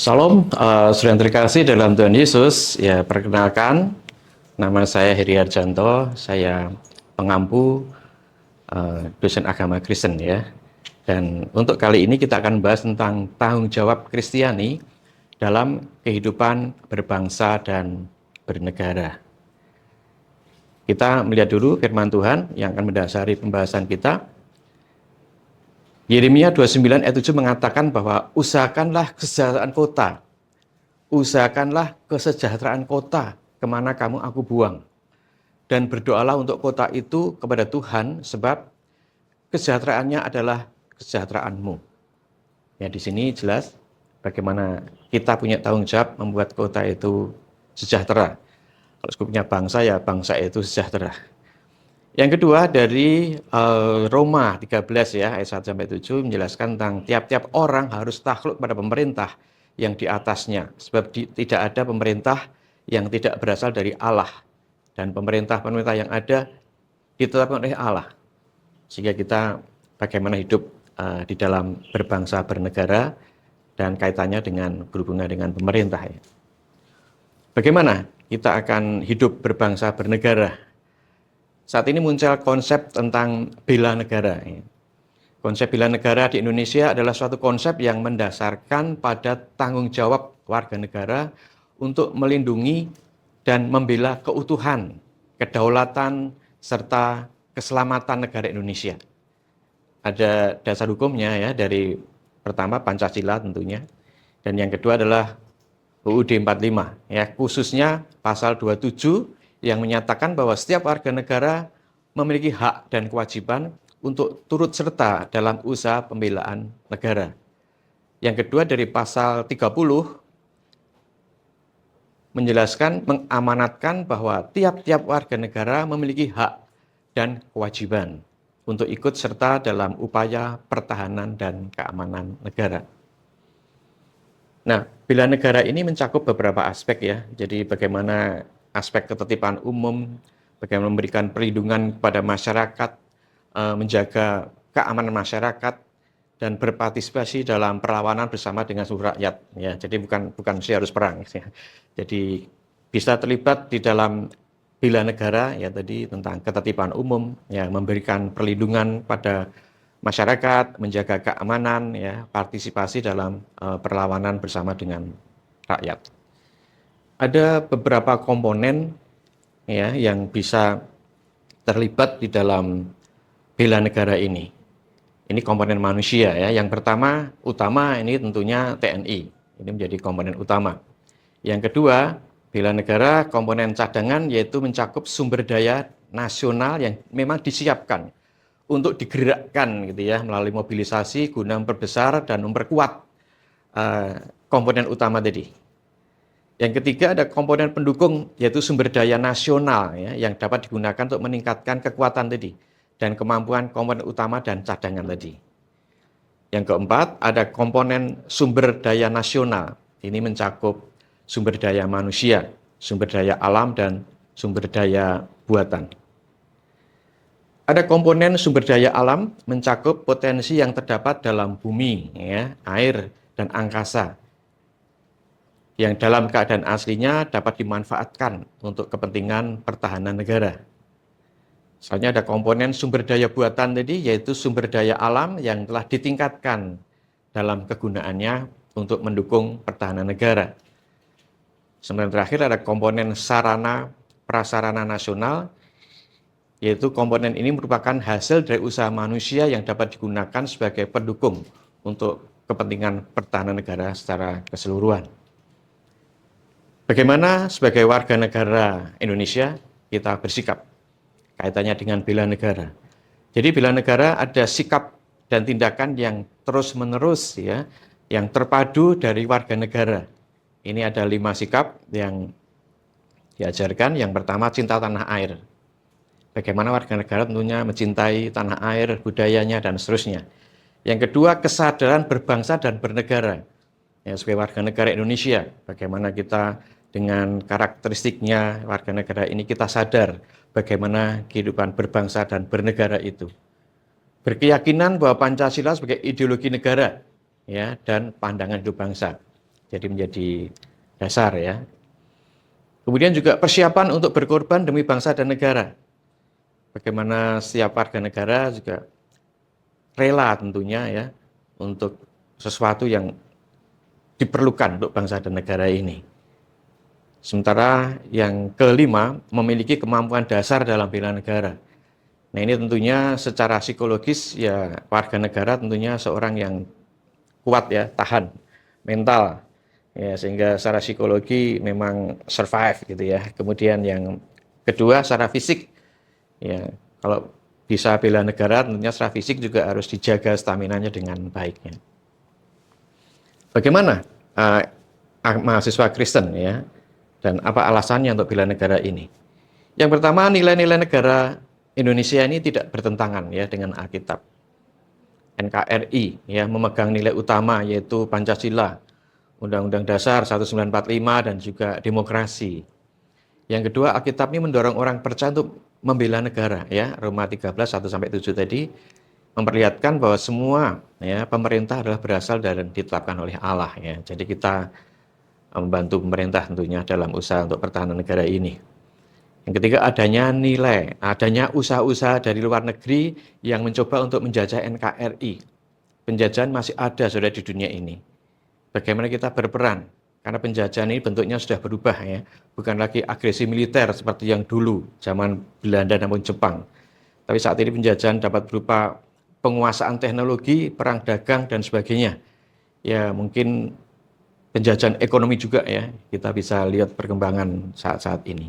Salam, saudara yang terkasih dalam Tuhan Yesus. Ya, perkenalkan, nama saya Heri Arjanto. Saya pengampu dosen agama Kristen ya. Dan untuk kali ini kita akan bahas tentang tanggung jawab Kristiani dalam kehidupan berbangsa dan bernegara. Kita melihat dulu firman Tuhan yang akan mendasari pembahasan kita. Yeremia 29 ayat 7 mengatakan bahwa usahakanlah kesejahteraan kota. Usahakanlah kesejahteraan kota kemana kamu aku buang. Dan berdoalah untuk kota itu kepada Tuhan sebab kesejahteraannya adalah kesejahteraanmu. Ya, di sini jelas bagaimana kita punya tanggung jawab membuat kota itu sejahtera. Kalau punya bangsa ya bangsa itu sejahtera. Yang kedua dari Roma 13 ya ayat 1 sampai 7 menjelaskan tentang tiap-tiap orang harus takluk pada pemerintah yang di atasnya, sebab tidak ada pemerintah yang tidak berasal dari Allah, dan pemerintah-pemerintah yang ada ditetapkan oleh Allah, sehingga kita bagaimana hidup di dalam berbangsa bernegara dan kaitannya dengan berhubungan dengan pemerintah ya. Bagaimana kita akan hidup berbangsa bernegara? Saat ini muncul konsep tentang bela negara. Konsep bela negara di Indonesia adalah suatu konsep yang mendasarkan pada tanggung jawab warga negara untuk melindungi dan membela keutuhan, kedaulatan, serta keselamatan negara Indonesia. Ada dasar hukumnya ya, dari pertama Pancasila tentunya, dan yang kedua adalah UUD 45 ya, khususnya pasal 27 yang menyatakan bahwa setiap warga negara memiliki hak dan kewajiban untuk turut serta dalam usaha pembelaan negara. Yang kedua dari pasal 30 menjelaskan, mengamanatkan bahwa tiap-tiap warga negara memiliki hak dan kewajiban untuk ikut serta dalam upaya pertahanan dan keamanan negara. Nah, bela negara ini mencakup beberapa aspek ya. Jadi bagaimana aspek ketertiban umum, bagaimana memberikan perlindungan kepada masyarakat, menjaga keamanan masyarakat, dan berpartisipasi dalam perlawanan bersama dengan seluruh rakyat. Ya, jadi bukan mesti harus perang. Ya. Jadi bisa terlibat di dalam bela negara ya, tadi tentang ketertiban umum, ya, memberikan perlindungan pada masyarakat, menjaga keamanan, ya, partisipasi dalam perlawanan bersama dengan rakyat. Ada beberapa komponen ya yang bisa terlibat di dalam bela negara ini. Ini komponen manusia ya. Yang pertama utama ini tentunya TNI. Ini menjadi komponen utama. Yang kedua, bela negara komponen cadangan yaitu mencakup sumber daya nasional yang memang disiapkan untuk digerakkan gitu ya melalui mobilisasi guna memperbesar dan memperkuat komponen utama tadi. Yang ketiga ada komponen pendukung yaitu sumber daya nasional ya, yang dapat digunakan untuk meningkatkan kekuatan tadi dan kemampuan komponen utama dan cadangan tadi. Yang keempat ada komponen sumber daya nasional. Ini mencakup sumber daya manusia, sumber daya alam dan sumber daya buatan. Ada komponen sumber daya alam mencakup potensi yang terdapat dalam bumi, ya, air dan angkasa, yang dalam keadaan aslinya dapat dimanfaatkan untuk kepentingan pertahanan negara. Soalnya ada komponen sumber daya buatan tadi, yaitu sumber daya alam yang telah ditingkatkan dalam kegunaannya untuk mendukung pertahanan negara. Sementara terakhir ada komponen sarana prasarana nasional, yaitu komponen ini merupakan hasil dari usaha manusia yang dapat digunakan sebagai pendukung untuk kepentingan pertahanan negara secara keseluruhan. Bagaimana sebagai warga negara Indonesia kita bersikap kaitannya dengan bela negara. Jadi bela negara ada sikap dan tindakan yang terus-menerus ya, yang terpadu dari warga negara. Ini ada 5 sikap yang diajarkan. Yang pertama cinta tanah air. Bagaimana warga negara tentunya mencintai tanah air, budayanya dan seterusnya. Yang kedua kesadaran berbangsa dan bernegara. Ya, sebagai warga negara Indonesia, bagaimana kita dengan karakteristiknya warga negara ini kita sadar bagaimana kehidupan berbangsa dan bernegara itu. Berkeyakinan bahwa Pancasila sebagai ideologi negara ya, dan pandangan hidup bangsa. Jadi menjadi dasar ya. Kemudian juga persiapan untuk berkorban demi bangsa dan negara. Bagaimana setiap warga negara juga rela tentunya ya untuk sesuatu yang diperlukan untuk bangsa dan negara ini. Sementara yang kelima, memiliki kemampuan dasar dalam bela negara. Nah, ini tentunya secara psikologis ya warga negara tentunya seorang yang kuat ya, tahan mental ya, sehingga secara psikologi memang survive gitu ya. Kemudian yang kedua secara fisik ya, kalau bisa bela negara tentunya secara fisik juga harus dijaga staminanya dengan baiknya. Bagaimana mahasiswa Kristen ya, dan apa alasannya untuk bela negara ini? Yang pertama, nilai-nilai negara Indonesia ini tidak bertentangan ya dengan Alkitab. NKRI ya memegang nilai utama yaitu Pancasila, Undang-Undang Dasar 1945 dan juga demokrasi. Yang kedua, Alkitab ini mendorong orang percaya untuk membela negara ya, Roma 13 1-7 tadi memperlihatkan bahwa semua ya pemerintah adalah berasal dan ditetapkan oleh Allah ya. Jadi kita membantu pemerintah tentunya dalam usaha untuk pertahanan negara ini. Yang ketiga, adanya nilai, adanya usaha-usaha dari luar negeri yang mencoba untuk menjajah NKRI. Penjajahan masih ada sudah di dunia ini. Bagaimana kita berperan? Karena penjajahan ini bentuknya sudah berubah ya, bukan lagi agresi militer seperti yang dulu zaman Belanda maupun Jepang. Tapi saat ini penjajahan dapat berupa penguasaan teknologi, perang dagang dan sebagainya. Ya mungkin penjajahan ekonomi juga ya, kita bisa lihat perkembangan saat-saat ini.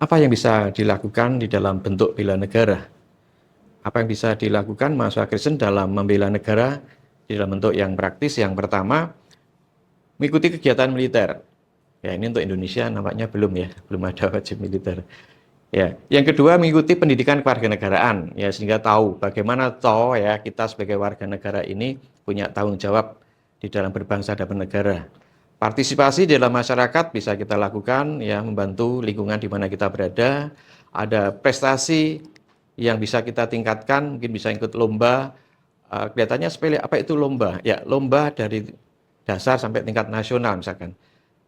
Apa yang bisa dilakukan di dalam bentuk bela negara? Apa yang bisa dilakukan mahasiswa Kristen dalam membela negara di dalam bentuk yang praktis? Yang pertama, mengikuti kegiatan militer. Ya, ini untuk Indonesia nampaknya belum ya, belum ada wajib militer. Ya, yang kedua mengikuti pendidikan kewarganegaraan ya sehingga tahu bagaimana toh ya kita sebagai warga negara ini punya tanggung jawab di dalam berbangsa dan bernegara. Partisipasi dalam masyarakat bisa kita lakukan ya membantu lingkungan di mana kita berada. Ada prestasi yang bisa kita tingkatkan, mungkin bisa ikut lomba. Kelihatannya sepele, apa itu lomba? Ya, lomba dari dasar sampai tingkat nasional misalkan.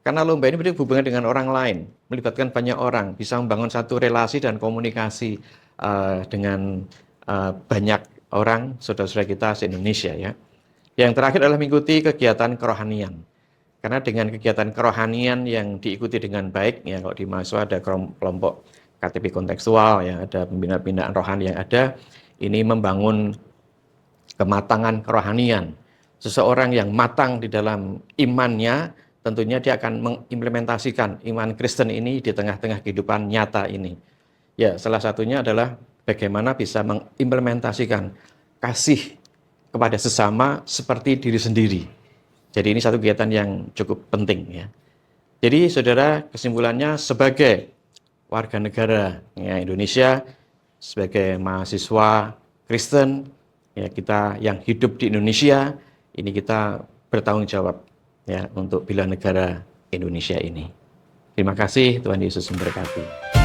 Karena lomba ini berhubungan dengan orang lain, melibatkan banyak orang, bisa membangun satu relasi dan komunikasi dengan banyak orang, saudara-saudara kita se-Indonesia ya. Yang terakhir adalah mengikuti kegiatan kerohanian. Karena dengan kegiatan kerohanian yang diikuti dengan baik, ya kalau di mahasiswa ada kelompok KTP kontekstual, ya ada pembinaan rohani yang ada, ini membangun kematangan kerohanian. Seseorang yang matang di dalam imannya, tentunya dia akan mengimplementasikan iman Kristen ini di tengah-tengah kehidupan nyata ini. Ya, salah satunya adalah bagaimana bisa mengimplementasikan kasih kepada sesama seperti diri sendiri. Jadi ini satu kegiatan yang cukup penting ya. Jadi saudara, kesimpulannya sebagai warga negara ya, Indonesia, sebagai mahasiswa Kristen, ya kita yang hidup di Indonesia, ini kita bertanggung jawab ya untuk bela negara Indonesia ini. Terima kasih, Tuhan Yesus memberkati.